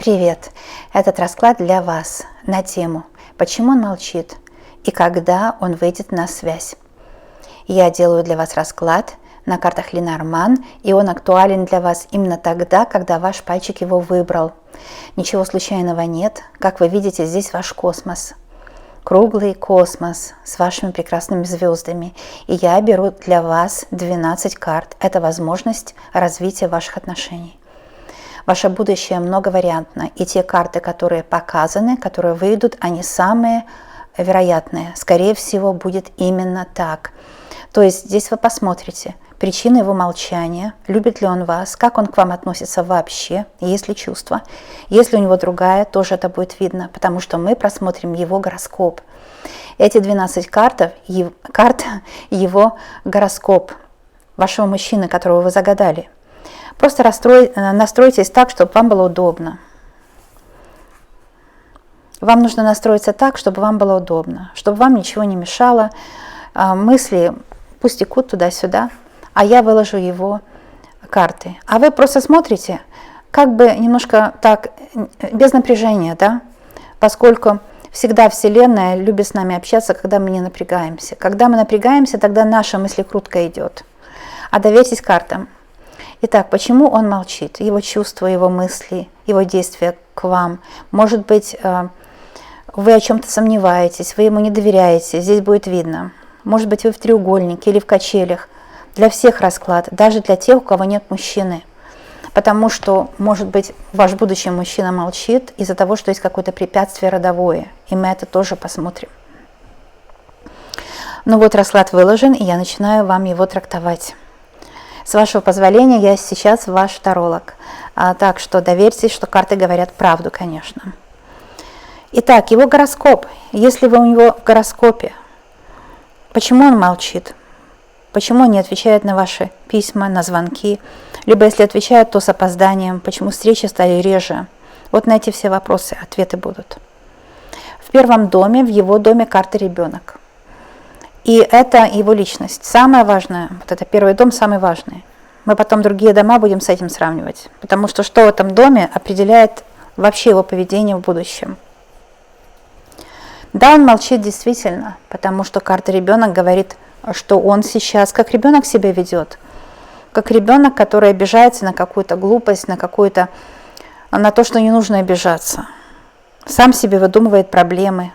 Привет! Этот расклад для вас на тему «Почему он молчит и когда он выйдет на связь?». Я делаю для вас расклад на картах Ленорман, и он актуален для вас именно тогда, когда ваш пальчик его выбрал. Ничего случайного нет. Как вы видите, здесь ваш космос. Круглый космос с вашими прекрасными звездами. И я беру для вас 12 карт. Это возможность развития ваших отношений. Ваше будущее многовариантно, и те карты, которые показаны, которые выйдут, они самые вероятные. Скорее всего, будет именно так. То есть здесь вы посмотрите причины его молчания, любит ли он вас, как он к вам относится вообще, есть ли чувства. Если у него другая, тоже это будет видно, потому что мы просмотрим его гороскоп. Эти 12 карт его гороскоп вашего мужчины, которого вы загадали. Просто настройтесь так, чтобы вам было удобно. Вам нужно настроиться так, чтобы вам было удобно, чтобы вам ничего не мешало. Мысли пусть текут туда-сюда, а я выложу его карты. А вы просто смотрите, как бы немножко так, без напряжения, да? Поскольку всегда Вселенная любит с нами общаться, когда мы не напрягаемся. Когда мы напрягаемся, тогда наша мыслекрутка идет. А доверьтесь картам. Итак, почему он молчит? Его чувства, его мысли, его действия к вам. Может быть, вы о чем-то сомневаетесь, вы ему не доверяете, здесь будет видно. Может быть, вы в треугольнике или в качелях. Для всех расклад, даже для тех, у кого нет мужчины. Потому что, может быть, ваш будущий мужчина молчит из-за того, что есть какое-то препятствие родовое. И мы это тоже посмотрим. Ну вот, расклад выложен, и я начинаю вам его трактовать. С вашего позволения, я сейчас ваш таролог. Так что доверьтесь, что карты говорят правду, конечно. Итак, его гороскоп. Если вы у него в гороскопе, почему он молчит? Почему он не отвечает на ваши письма, на звонки? Либо если отвечает, то с опозданием. Почему встречи стали реже? Вот на эти все вопросы ответы будут. В первом доме, в его доме карта ребенок. И это его личность. Самое важное, вот это первый дом, самый важный. Мы потом другие дома будем с этим сравнивать. Потому что в этом доме определяет вообще его поведение в будущем. Да, он молчит действительно, потому что карта ребенок говорит, что он сейчас, как ребенок себя ведет. Как ребенок, который обижается на какую-то глупость, на то, что не нужно обижаться. Сам себе выдумывает проблемы.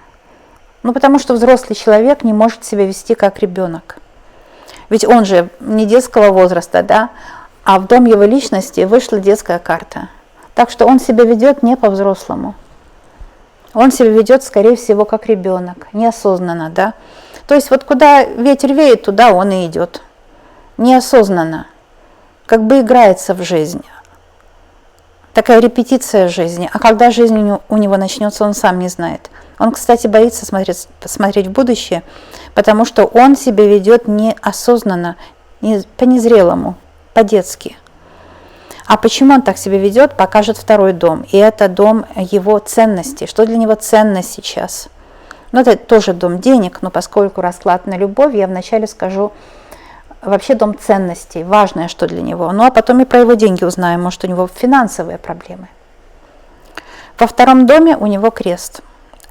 Потому что взрослый человек не может себя вести как ребенок. Ведь он же не детского возраста, да, а в дом его личности вышла детская карта. Так что он себя ведет не по-взрослому. Он себя ведет, скорее всего, как ребенок, неосознанно, да. То есть вот куда ветер веет, туда он и идет. Неосознанно. Как бы играется в жизнь. Такая репетиция жизни. А когда жизнь у него начнется, он сам не знает. Он, кстати, боится смотреть в будущее, потому что он себя ведет неосознанно, по-незрелому, по-детски. А почему он так себя ведет, покажет второй дом. И это дом его ценностей. Что для него ценность сейчас? Это тоже дом денег, но поскольку расклад на любовь, я вначале скажу вообще дом ценностей, важное, что для него. А потом и про его деньги узнаем, может, у него финансовые проблемы. Во втором доме у него крест.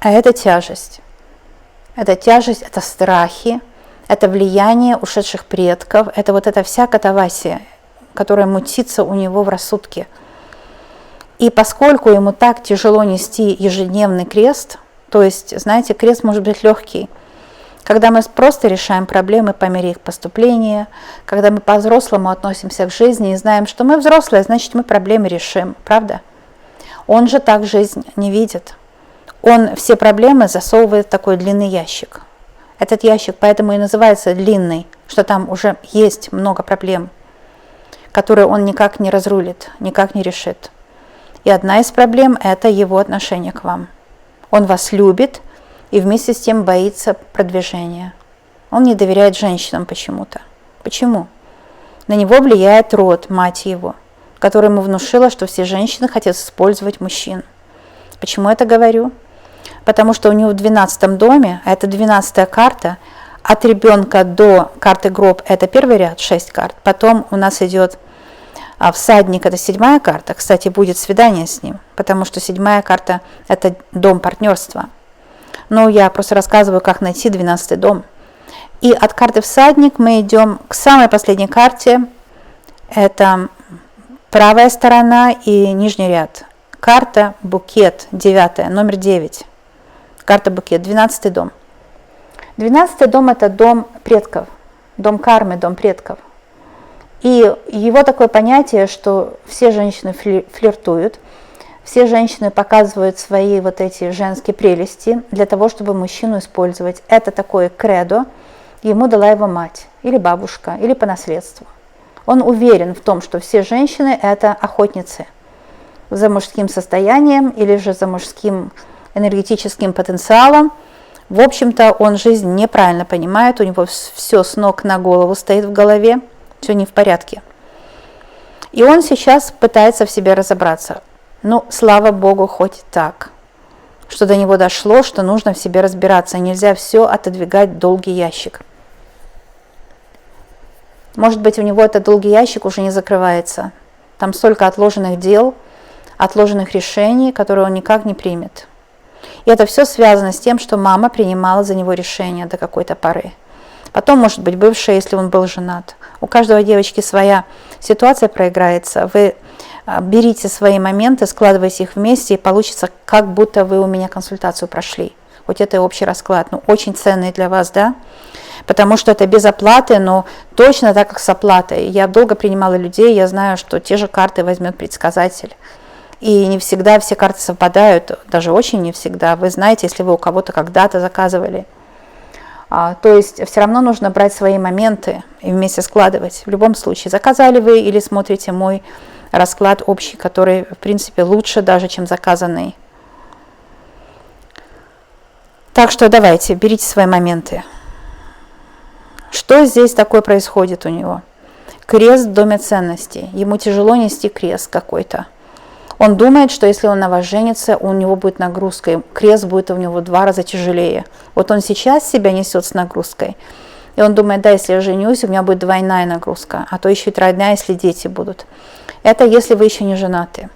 А это тяжесть. Это тяжесть, это страхи, это влияние ушедших предков, это вот эта вся катавасия, которая мутится у него в рассудке. И поскольку ему так тяжело нести ежедневный крест, то есть, знаете, крест может быть легкий, когда мы просто решаем проблемы по мере их поступления, когда мы по-взрослому относимся к жизни и знаем, что мы взрослые, значит, мы проблемы решим, правда? Он же так жизнь не видит. Он все проблемы засовывает в такой длинный ящик. Этот ящик поэтому и называется длинный, что там уже есть много проблем, которые он никак не разрулит, никак не решит. И одна из проблем – это его отношение к вам. Он вас любит и вместе с тем боится продвижения. Он не доверяет женщинам почему-то. Почему? На него влияет род, мать его, которая ему внушила, что все женщины хотят использовать мужчин. Почему я это говорю? Потому что у него в 12 доме, а это 12-я карта, от ребенка до карты гроб, это первый ряд, 6 карт. Потом у нас идет А всадник – это 7-я карта. Кстати, будет свидание с ним, потому что 7-я карта – это дом партнерства. Но я просто рассказываю, как найти 12-й дом. И от карты всадник мы идем к самой последней карте. Это правая сторона и нижний ряд. Карта букет, 9-я, номер 9. Карта букет, 12-й дом. 12-й дом – это дом предков, дом кармы, дом предков. И его такое понятие, что все женщины флиртуют, все женщины показывают свои вот эти женские прелести для того, чтобы мужчину использовать. Это такое кредо, ему дала его мать, или бабушка, или по наследству. Он уверен в том, что все женщины – это охотницы за мужским состоянием или же за мужским энергетическим потенциалом. В общем-то, он жизнь неправильно понимает, у него все с ног на голову стоит в голове, все не в порядке. И он сейчас пытается в себе разобраться. Ну, слава Богу, хоть так, что до него дошло, что нужно в себе разбираться, нельзя все отодвигать в долгий ящик. Может быть, у него этот долгий ящик уже не закрывается. Там столько отложенных дел, отложенных решений, которые он никак не примет. И это все связано с тем, что мама принимала за него решения до какой-то поры. Потом, может быть, бывшая, если он был женат. У каждого девочки своя ситуация проиграется. Вы берите свои моменты, складывайте их вместе, и получится, как будто вы у меня консультацию прошли. Хоть это и общий расклад, но очень ценный для вас, да? Потому что это без оплаты, но точно так, как с оплатой. Я долго принимала людей, я знаю, что те же карты возьмет предсказатель. И не всегда все карты совпадают, даже очень не всегда. Вы знаете, если вы у кого-то когда-то заказывали. То есть все равно нужно брать свои моменты и вместе складывать. В любом случае, заказали вы или смотрите мой расклад общий, который, в принципе, лучше даже, чем заказанный. Так что давайте, берите свои моменты. Что здесь такое происходит у него? Крест в доме ценностей. Ему тяжело нести крест какой-то. Он думает, что если он на вас женится, у него будет нагрузка, и крест будет у него в 2 раза тяжелее. Вот он сейчас себя несет с нагрузкой, и он думает, да, если я женюсь, у меня будет двойная нагрузка, а то еще и тройная, если дети будут. Это если вы еще не женаты.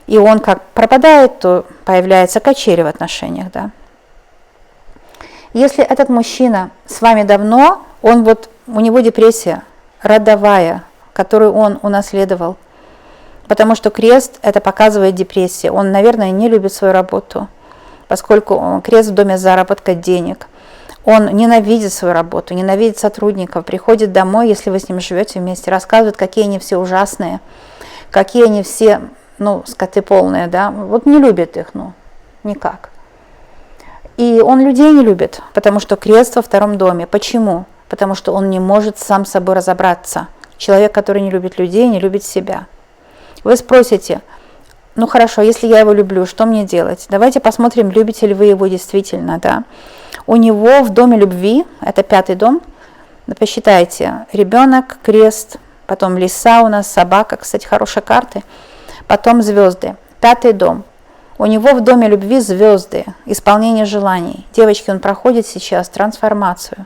И он как пропадает, то появляется качели в отношениях, да. Если этот мужчина с вами давно, он вот, у него депрессия родовая, которую он унаследовал, потому что крест это показывает депрессию. Он, наверное, не любит свою работу, поскольку крест в доме заработка денег. Он ненавидит свою работу, ненавидит сотрудников, приходит домой, если вы с ним живете вместе, рассказывает, какие они все ужасные, какие они все, ну, скоты полные, да, вот не любит их, ну, никак. И он людей не любит, потому что крест во 2-м доме. Почему? Потому что он не может сам с собой разобраться. Человек, который не любит людей, не любит себя. Вы спросите, ну хорошо, если я его люблю, что мне делать? Давайте посмотрим, любите ли вы его действительно, да. У него в доме любви, это 5-й дом, посчитайте, ребенок, крест, потом лиса у нас, собака, кстати, хорошие карты, потом звезды, 5-й дом. У него в доме любви звезды, исполнение желаний. Девочки, он проходит сейчас трансформацию.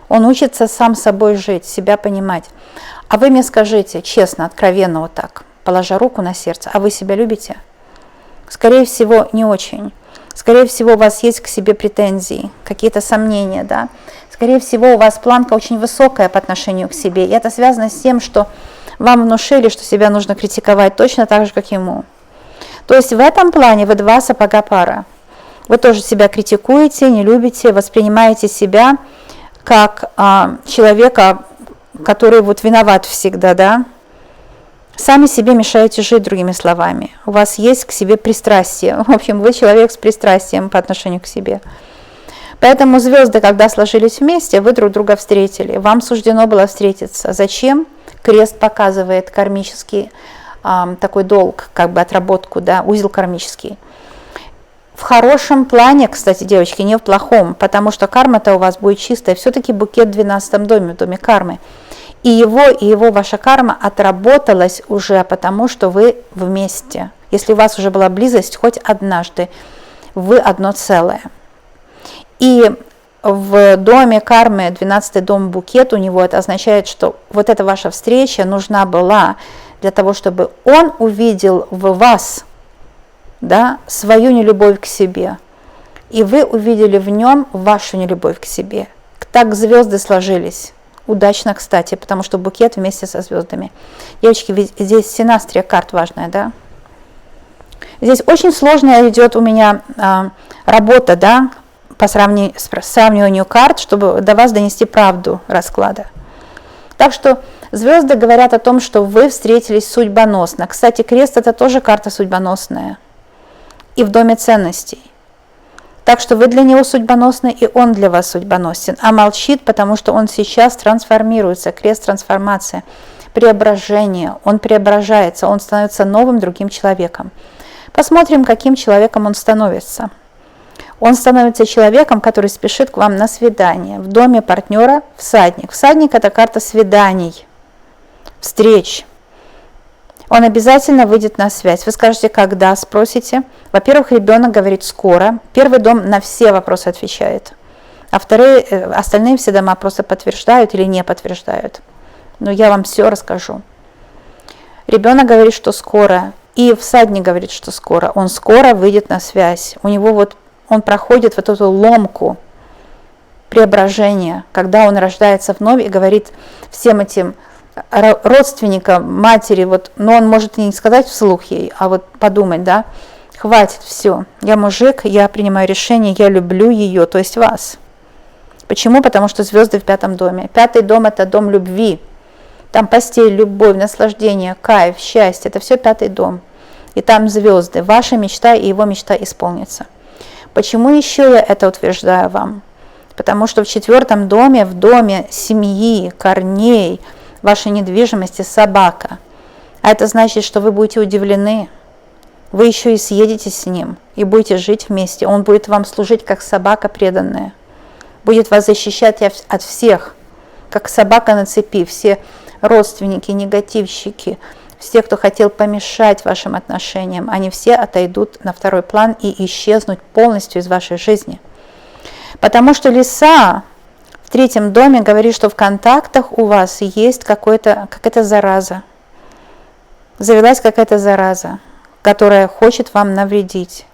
Он учится сам собой жить, себя понимать. А вы мне скажите, честно, откровенно вот так, положа руку на сердце, а вы себя любите? Скорее всего, не очень. Скорее всего, у вас есть к себе претензии, какие-то сомнения, да. Скорее всего, у вас планка очень высокая по отношению к себе. И это связано с тем, что вам внушили, что себя нужно критиковать точно так же, как ему. То есть в этом плане вы 2 сапога пара. Вы тоже себя критикуете, не любите, воспринимаете себя как человека, который вот виноват всегда, да. Сами себе мешаете жить, другими словами. У вас есть к себе пристрастие. В общем, вы человек с пристрастием по отношению к себе. Поэтому звезды, когда сложились вместе, вы друг друга встретили. Вам суждено было встретиться. Зачем? Крест показывает кармический такой долг, как бы отработку, да, узел кармический. В хорошем плане, кстати, девочки, не в плохом, потому что карма-то у вас будет чистая. Все-таки букет в 12-м доме, в доме кармы. И его ваша карма отработалась уже, потому что вы вместе. Если у вас уже была близость хоть однажды, вы одно целое. И в доме кармы, 12-й дом букет у него, это означает, что вот эта ваша встреча нужна была для того, чтобы он увидел в вас, да, свою нелюбовь к себе, и вы увидели в нем вашу нелюбовь к себе. Так звезды сложились. Удачно, кстати, потому что букет вместе со звездами. Девочки, здесь синастрия карт важная, да? Здесь очень сложная идет у меня работа, да, по сравниванию карт, чтобы до вас донести правду расклада. Так что звезды говорят о том, что вы встретились судьбоносно. Кстати, крест – это тоже карта судьбоносная. И в доме ценностей. Так что вы для него судьбоносны, и он для вас судьбоносен. А молчит, потому что он сейчас трансформируется. Крест – трансформация, преображение. Он преображается, он становится новым другим человеком. Посмотрим, каким человеком он становится. Он становится человеком, который спешит к вам на свидание. В доме партнера всадник. Всадник – это карта свиданий, встреч. Он обязательно выйдет на связь. Вы скажете, когда, спросите. Во-первых, ребенок говорит скоро. Первый дом на все вопросы отвечает. А остальные все дома просто подтверждают или не подтверждают. Но я вам все расскажу. Ребенок говорит, что скоро. И всадник говорит, что скоро. Он скоро выйдет на связь. У него он проходит вот эту ломку преображения, когда он рождается вновь и говорит всем этим родственникам, матери, но он может и не сказать вслух ей, а подумать, да, хватит, все, я мужик, я принимаю решение, я люблю ее, то есть вас. Почему? Потому что звезды в 5-м доме. 5-й дом – это дом любви. Там постель, любовь, наслаждение, кайф, счастье – это все 5-й дом. И там звезды. Ваша мечта и его мечта исполнится. Почему еще я это утверждаю вам? Потому что в 4-м доме, в доме семьи, корней, вашей недвижимости собака. А это значит, что вы будете удивлены. Вы еще и съедете с ним и будете жить вместе. Он будет вам служить как собака преданная. Будет вас защищать от всех, как собака на цепи. Все родственники, негативщики, все, кто хотел помешать вашим отношениям, они все отойдут на второй план и исчезнут полностью из вашей жизни. Потому что лиса в 3-м доме говорит, что в контактах у вас есть какая-то зараза. Завелась какая-то зараза, которая хочет вам навредить.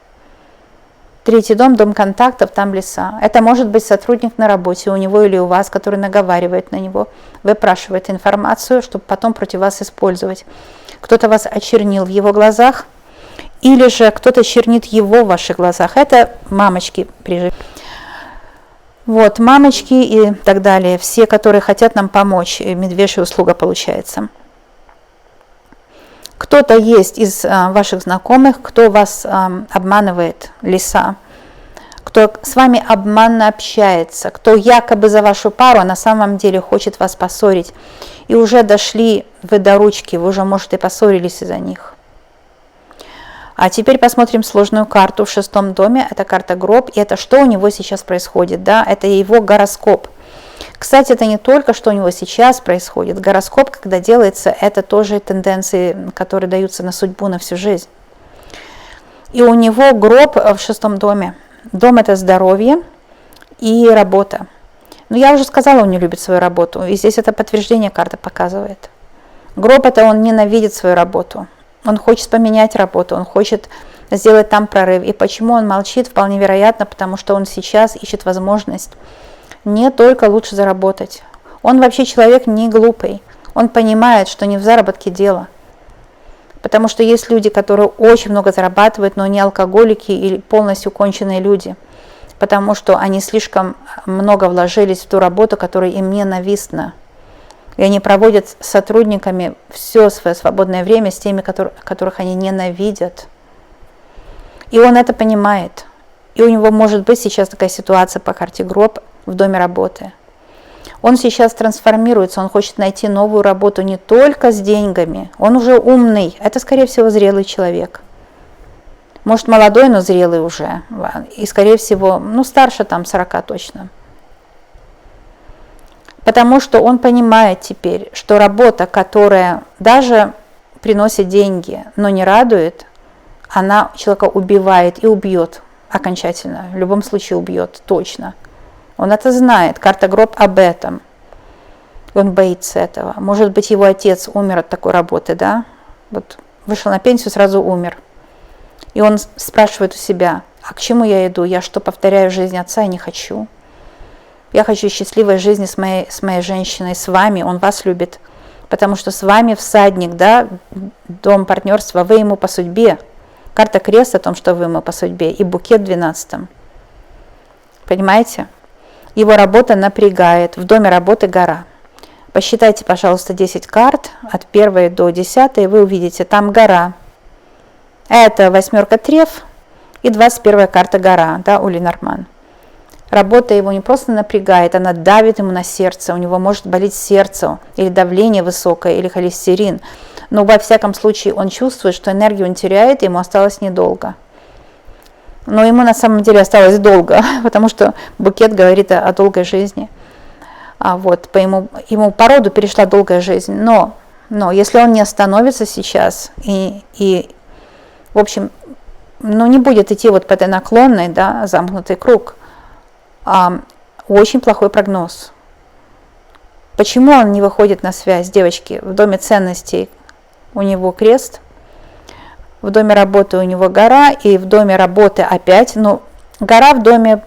3-й дом, дом контактов, там лиса. Это может быть сотрудник на работе у него или у вас, который наговаривает на него, выпрашивает информацию, чтобы потом против вас использовать. Кто-то вас очернил в его глазах, или же кто-то чернит его в ваших глазах. Это мамочки прежде. Мамочки и так далее. Все, которые хотят нам помочь. Медвежья услуга получается. Кто-то есть из ваших знакомых, кто вас обманывает, лиса, кто с вами обманно общается, кто якобы за вашу пару, а на самом деле хочет вас поссорить. И уже дошли вы до ручки, вы уже, может, и поссорились из-за них. А теперь посмотрим сложную карту в 6-м доме. Это карта гроб, и это что у него сейчас происходит, да? Это его гороскоп. Кстати, это не только, что у него сейчас происходит. Гороскоп, когда делается, это тоже тенденции, которые даются на судьбу, на всю жизнь. И у него гроб в 6-м доме. Дом – это здоровье и работа. Но я уже сказала, он не любит свою работу. И здесь это подтверждение карта показывает. Гроб – это он ненавидит свою работу. Он хочет поменять работу, он хочет сделать там прорыв. И почему он молчит, вполне вероятно, потому что он сейчас ищет возможность не только лучше заработать. Он вообще человек не глупый. Он понимает, что не в заработке дело. Потому что есть люди, которые очень много зарабатывают, но не алкоголики или полностью конченые люди. Потому что они слишком много вложились в ту работу, которая им ненавистна. И они проводят с сотрудниками все свое свободное время с теми, которых они ненавидят. И он это понимает. И у него может быть сейчас такая ситуация по карте гроб в доме работы. Он сейчас трансформируется, он хочет найти новую работу не только с деньгами. Он уже умный, это, скорее всего, зрелый человек. Может, молодой, но зрелый уже. И, скорее всего, старше 40 точно. Потому что он понимает теперь, что работа, которая даже приносит деньги, но не радует, она человека убивает и убьет окончательно. В любом случае убьет, точно. Он это знает. Карта гроб об этом. Он боится этого. Может быть, его отец умер от такой работы, да? Вот вышел на пенсию, сразу умер. И он спрашивает у себя, а к чему я иду? Я что, повторяю жизнь отца? Я не хочу. Я хочу счастливой жизни с моей женщиной, с вами. Он вас любит. Потому что с вами всадник, да, дом партнерства, вы ему по судьбе. Карта крест о том, что вы ему по судьбе. И букет в 12-м. Понимаете? Его работа напрягает. В доме работы гора. Посчитайте, пожалуйста, 10 карт от 1 до 10, и вы увидите, там гора. Это 8 треф и 21 карта гора, да, у Ленорман. Работа его не просто напрягает, она давит ему на сердце, у него может болеть сердце, или давление высокое, или холестерин. Но во всяком случае он чувствует, что энергию он теряет, и ему осталось недолго. Но ему на самом деле осталось долго, потому что букет говорит о долгой жизни. Вот, ему по роду перешла долгая жизнь. Но если он не остановится сейчас и в общем, не будет идти вот по этой наклонной, да, замкнутый круг, очень плохой прогноз. Почему он не выходит на связь, девочки? В доме ценностей у него крест, в доме работы у него гора, и в доме работы опять, гора в доме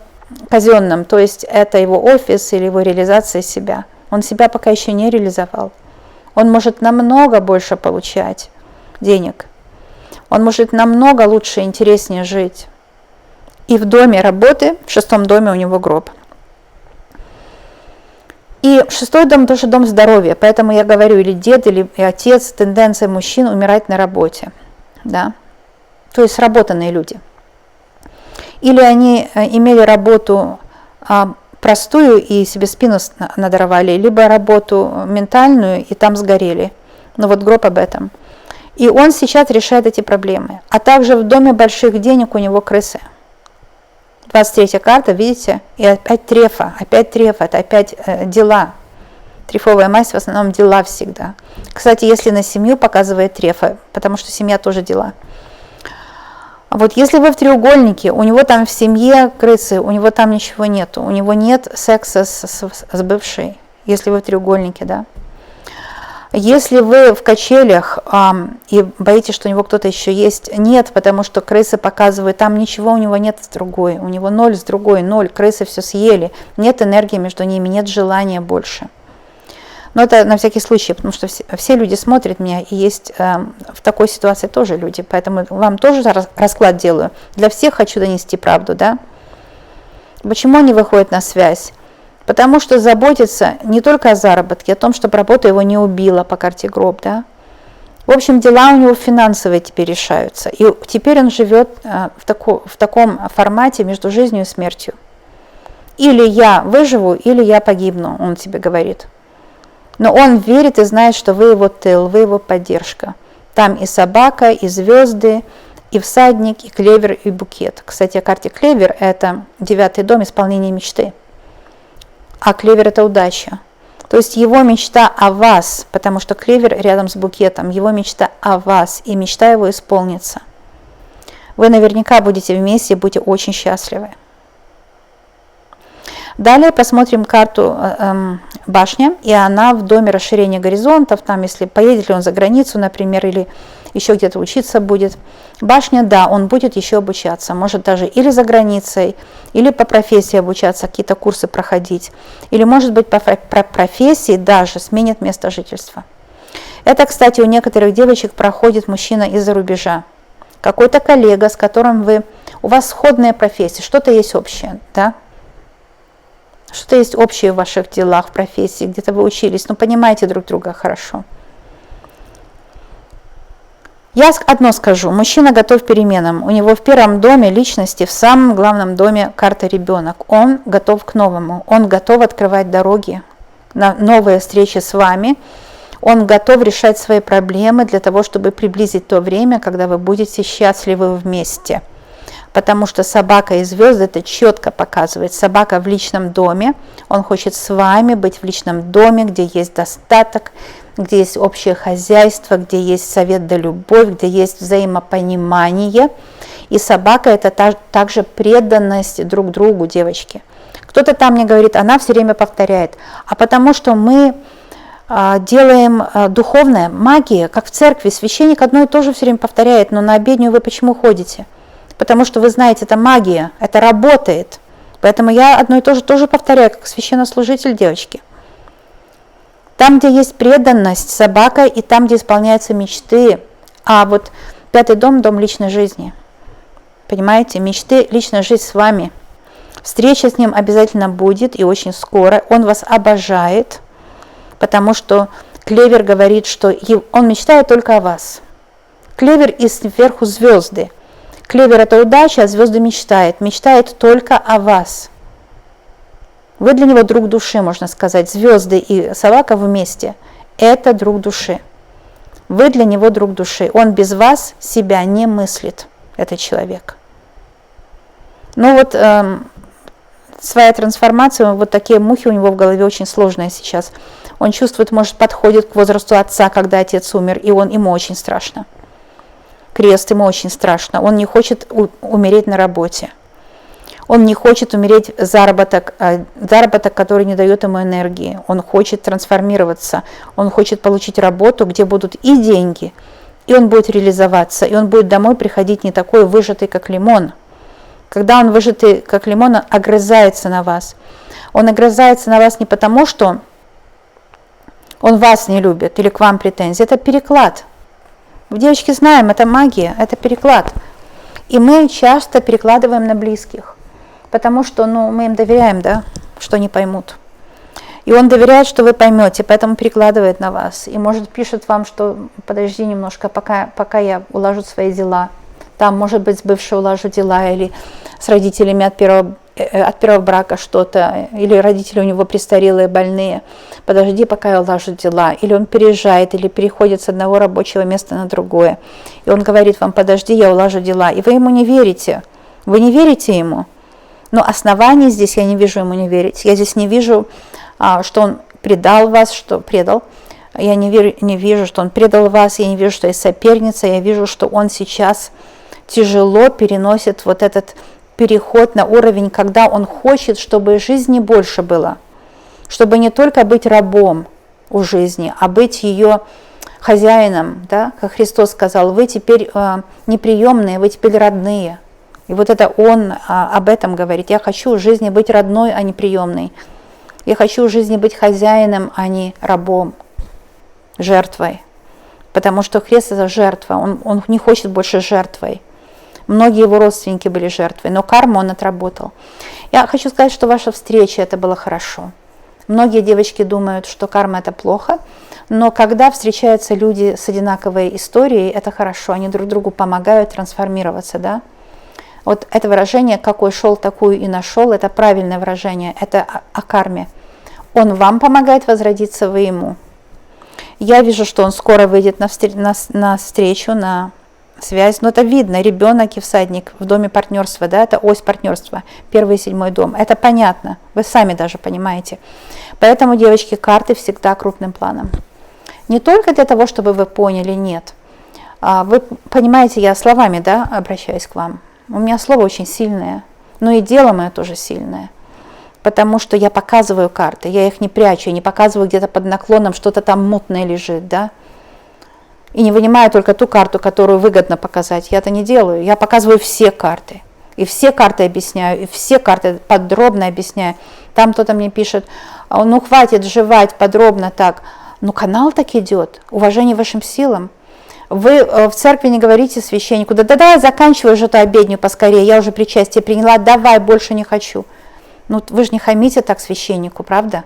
казенном, то есть это его офис или его реализация себя. Он себя пока еще не реализовал. Он может намного больше получать денег. Он может намного лучше и интереснее жить. И в доме работы, в 6-м доме у него гроб. И 6-й дом тоже дом здоровья, поэтому я говорю, или дед, или отец, тенденция мужчин умирать на работе. Да? То есть сработанные люди. Или они имели работу простую и себе спину надорвали, либо работу ментальную и там сгорели. Вот гроб об этом. И он сейчас решает эти проблемы. А также в доме больших денег у него крысы. 23-я карта, видите? И опять трефа, это опять дела. Трефовая масть в основном дела всегда. Кстати, если на семью показывает трефа, потому что семья тоже дела. Вот если вы в треугольнике, у него там в семье крысы, у него там ничего нету, у него нет секса с бывшей, если вы в треугольнике, да. Если вы в качелях и боитесь, что у него кто-то еще есть, нет, потому что крысы показывают, там ничего у него нет с другой, у него 0 с другой, 0, крысы все съели, нет энергии между ними, нет желания больше. Но это на всякий случай, потому что все люди смотрят меня, и есть в такой ситуации тоже люди, поэтому вам тоже расклад делаю. Для всех хочу донести правду, да? Почему они выходят на связь? Потому что заботится не только о заработке, о том, чтобы работа его не убила по карте гроб, да? В общем, дела у него финансовые теперь решаются, и теперь он живет в таком формате между жизнью и смертью. Или я выживу, или я погибну, он тебе говорит. Но он верит и знает, что вы его тыл, вы его поддержка. Там и собака, и звезды, и всадник, и клевер, и букет. Кстати, о карте клевер – это 9-й дом, исполнение мечты. А клевер – это удача. То есть его мечта о вас, потому что клевер рядом с букетом, его мечта о вас, и мечта его исполнится. Вы наверняка будете вместе и будете очень счастливы. Далее посмотрим карту башня, и она в доме расширения горизонтов, там если поедет ли он за границу, например, или еще где-то учиться будет. Башня, да, он будет еще обучаться, может даже или за границей, или по профессии обучаться, какие-то курсы проходить, или может быть по профессии даже сменит место жительства. Это, кстати, у некоторых девочек проходит мужчина из-за рубежа. Какой-то коллега, с которым у вас сходная профессия, что-то есть общее, да? Что-то есть общее в ваших делах, в профессии, где-то вы учились, понимаете друг друга хорошо. Я одно скажу, мужчина готов к переменам. У него в 1-м доме личности, в самом главном доме карта ребенок. Он готов к новому, он готов открывать дороги на новые встречи с вами. Он готов решать свои проблемы для того, чтобы приблизить то время, когда вы будете счастливы вместе. Потому что собака и звезды это четко показывает. Собака в личном доме, он хочет с вами быть в личном доме, где есть достаток, где есть общее хозяйство, где есть совет да любовь, где есть взаимопонимание. И собака это также преданность друг другу, девочки. Кто-то там мне говорит, она все время повторяет. А потому что мы делаем духовное, магия, как в церкви. Священник одно и то же все время повторяет, но на обедню вы почему ходите? Потому что вы знаете, это магия, это работает. Поэтому я одно и то же тоже повторяю, как священнослужитель, девочки. Там, где есть преданность, собака, и там, где исполняются мечты. А вот 5-й дом – дом личной жизни. Понимаете, мечты, личная жизнь с вами. Встреча с ним обязательно будет, и очень скоро. Он вас обожает, потому что клевер говорит, что он мечтает только о вас. Клевер и сверху звезды. Клевер – это удача, а звезды мечтает. Мечтает только о вас. Вы для него друг души, можно сказать. Звезды и собака вместе – это друг души. Вы для него друг души. Он без вас себя не мыслит, этот человек. Ну вот, своя трансформация, вот такие мухи у него в голове очень сложные сейчас. Он чувствует, может, подходит к возрасту отца, когда отец умер, и ему очень страшно. Крест ему очень страшно. Он не хочет умереть на работе. Он не хочет умереть заработок, который не дает ему энергии. Он хочет трансформироваться. Он хочет получить работу, где будут и деньги, и он будет реализоваться, и он будет домой приходить не такой выжатый, как лимон. Когда он выжатый, как лимон, он огрызается на вас. Он огрызается на вас не потому, что он вас не любит или к вам претензии. Это переклад. Девочки, знаем, это магия, это переклад. И мы часто перекладываем на близких. Потому что мы им доверяем, да, что они поймут. И он доверяет, что вы поймете, поэтому перекладывает на вас. И, может, пишет вам, что подожди немножко, пока я улажу свои дела. Там, может быть, с бывшей улажу дела, или с родителями от первого брака что-то, или родители у него престарелые, больные. Подожди, пока я улажу дела. Или он переезжает, или переходит с одного рабочего места на другое. И он говорит вам, подожди, я улажу дела. И вы ему не верите. Вы не верите ему. Но оснований здесь я не вижу ему не верить. Я здесь не вижу, что он предал вас, что предал. Я не вижу, что он предал вас. Я не вижу, что есть соперница. Я вижу, что он сейчас тяжело переносит вот этот переход на уровень, когда он хочет, чтобы жизни больше было. Чтобы не только быть рабом у жизни, а быть ее хозяином. Да? Как Христос сказал, вы теперь неприемные, вы теперь родные. И вот это он об этом говорит. Я хочу в жизни быть родной, а не приемной. Я хочу в жизни быть хозяином, а не рабом, жертвой. Потому что Христ – это жертва. Он не хочет больше жертвой. Многие его родственники были жертвой, но карму он отработал. Я хочу сказать, что ваша встреча – это было хорошо. Многие девочки думают, что карма – это плохо, но когда встречаются люди с одинаковой историей, это хорошо. Они друг другу помогают трансформироваться, да? Вот это выражение «какой шел, такую и нашел» – это правильное выражение, это о карме. Он вам помогает возродиться, вы ему. Я вижу, что он скоро выйдет на встречу, на связь. Но это видно, ребенок и всадник в доме партнерства, да, это ось партнерства, 1 и 7 дом. Это понятно, вы сами даже понимаете. Поэтому, девочки, карты всегда крупным планом. Не только для того, чтобы вы поняли, нет. Вы понимаете, я словами, да, обращаюсь к вам. У меня слово очень сильное, но и дело мое тоже сильное. Потому что я показываю карты, я их не прячу, я не показываю где-то под наклоном, что-то там мутное лежит, да. И не вынимаю только ту карту, которую выгодно показать. Я это не делаю. Я показываю все карты. И все карты объясняю, и все карты подробно объясняю. Там кто-то мне пишет, ну хватит жевать подробно так. Ну канал так идет, уважение вашим силам. Вы в церкви не говорите священнику, да-да-да, заканчивай уже эту обедню поскорее, я уже причастие приняла, давай, больше не хочу. Ну вы же не хамите так священнику, правда?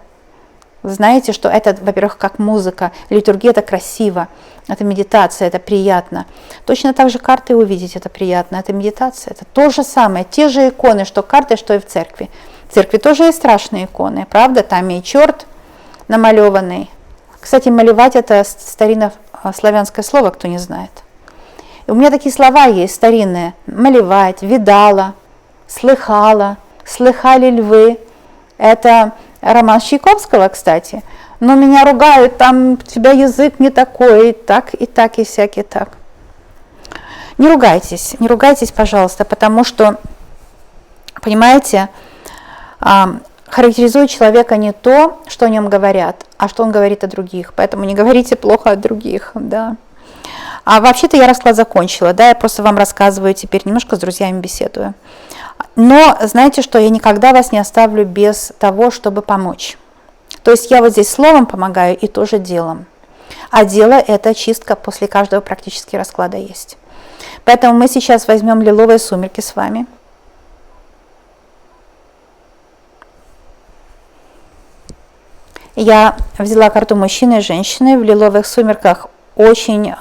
Вы знаете, что это, во-первых, как музыка, литургия – это красиво, это медитация, это приятно. Точно так же карты увидеть – это приятно, это медитация, это то же самое, те же иконы, что карты, что и в церкви. В церкви тоже есть страшные иконы, правда? Там и черт намалеванный. Кстати, малевать – это старинно-славянское слово, кто не знает. И у меня такие слова есть старинные. Малевать, видала, слыхала, слыхали львы. Это роман Чайковского, кстати. Но меня ругают, там у тебя язык не такой, и так, и всякий так. Не ругайтесь, пожалуйста, потому что, понимаете, характеризует человека не то, что о нем говорят, а что он говорит о других. Поэтому не говорите плохо о других, да. А вообще-то я расклад закончила, да, я просто вам рассказываю теперь, немножко с друзьями беседую. Но знаете, что я никогда вас не оставлю без того, чтобы помочь. То есть я вот здесь словом помогаю и тоже делом. А дело – это чистка после каждого практически расклада есть. Поэтому мы сейчас возьмем лиловые сумерки с вами. Я взяла карту мужчины и женщины. В лиловых сумерках очень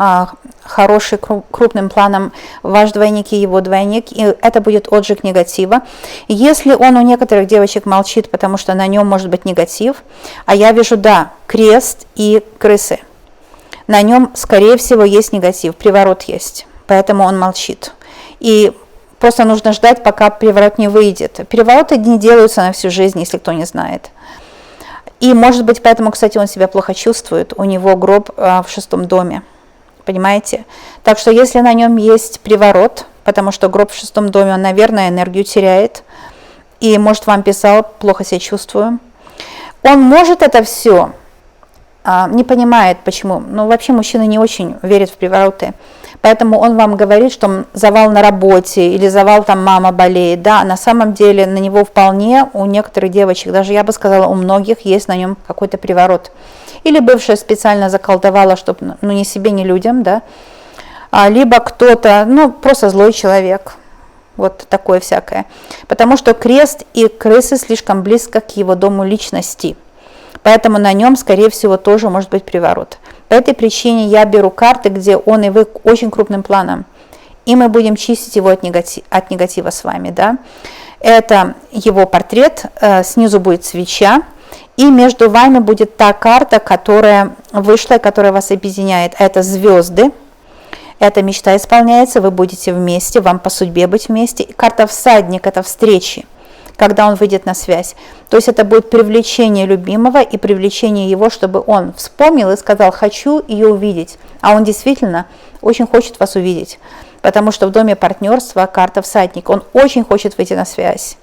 хороший крупным планом ваш двойник и его двойник, и это будет отжиг негатива. Если он у некоторых девочек молчит, потому что на нем может быть негатив, а я вижу, да, крест и крысы, на нем, скорее всего, есть негатив, приворот есть, поэтому он молчит. И просто нужно ждать, пока приворот не выйдет. Перевороты не делаются на всю жизнь, если кто не знает. И, может быть, поэтому, кстати, он себя плохо чувствует, у него гроб в 6 доме, понимаете? Так что, если на нем есть приворот, потому что гроб в 6 доме, он, наверное, энергию теряет, и, может, вам писал, плохо себя чувствую, он может это все, не понимает, почему. Ну, вообще, мужчины не очень верят в привороты. Поэтому он вам говорит, что завал на работе или завал там мама болеет. Да, на самом деле на него вполне у некоторых девочек, даже я бы сказала, у многих есть на нем какой-то приворот. Или бывшая специально заколдовала, чтобы, ну, ни себе, ни людям, да. Либо кто-то, ну, просто злой человек. Вот такое всякое. Потому что крест и крысы слишком близко к его дому личности. Поэтому на нем, скорее всего, тоже может быть приворот. По этой причине я беру карты, где он и вы очень крупным планом. И мы будем чистить его от негатива с вами. Да? Это его портрет, снизу будет свеча. И между вами будет та карта, которая вышла, которая вас объединяет. Это звезды. Эта мечта исполняется, вы будете вместе, вам по судьбе быть вместе. И карта всадник – это встречи, когда он выйдет на связь. То есть это будет привлечение любимого и привлечение его, чтобы он вспомнил и сказал: хочу ее увидеть. А он действительно очень хочет вас увидеть, потому что в доме партнерства карта всадник, он очень хочет выйти на связь.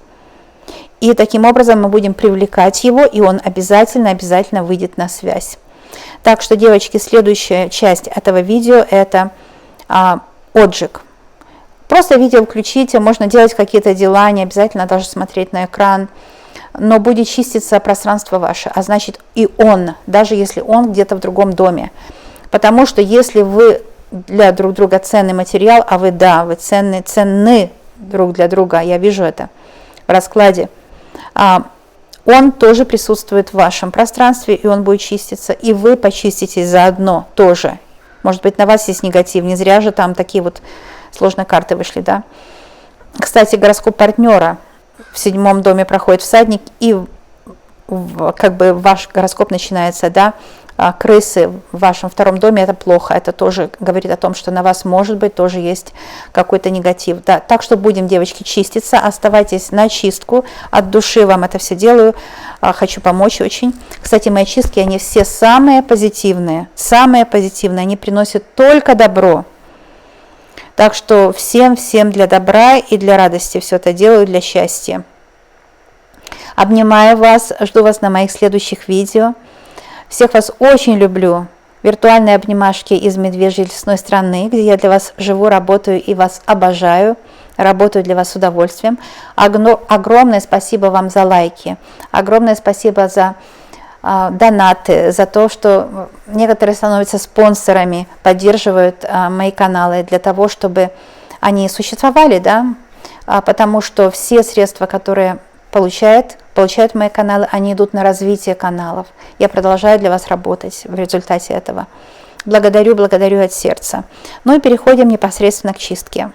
И таким образом мы будем привлекать его, и он обязательно выйдет на связь. Так что, девочки, следующая часть этого видео – это отжиг. Просто видео включите, можно делать какие-то дела, не обязательно даже смотреть на экран, но будет чиститься пространство ваше, а значит и он, даже если он где-то в другом доме. Потому что если вы для друг друга ценный материал, а вы, да, вы ценны друг для друга, я вижу это в раскладе, он тоже присутствует в вашем пространстве, и он будет чиститься, и вы почиститесь заодно тоже. Может быть, на вас есть негатив, не зря же там такие вот сложные карты вышли, да. Кстати, гороскоп партнера в 7 доме проходит всадник, и как бы ваш гороскоп начинается, да, крысы в вашем 2 доме, это плохо, это тоже говорит о том, что на вас, может быть, тоже есть какой-то негатив, да. Так что будем, девочки, чиститься, оставайтесь на чистку, от души вам это все делаю, хочу помочь очень. Кстати, мои чистки, они все самые позитивные, они приносят только добро. Так что всем для добра и для радости все это делаю, для счастья. Обнимаю вас, жду вас на моих следующих видео. Всех вас очень люблю. Виртуальные обнимашки из Медвежьей лесной страны, где я для вас живу, работаю и вас обожаю. Работаю для вас с удовольствием. Огромное спасибо вам за лайки. Огромное спасибо за донаты, за то, что некоторые становятся спонсорами, поддерживают мои каналы для того, чтобы они существовали, да, потому что все средства, которые получают мои каналы, они идут на развитие каналов. Я продолжаю для вас работать в результате этого. Благодарю от сердца. Ну и переходим непосредственно к чистке.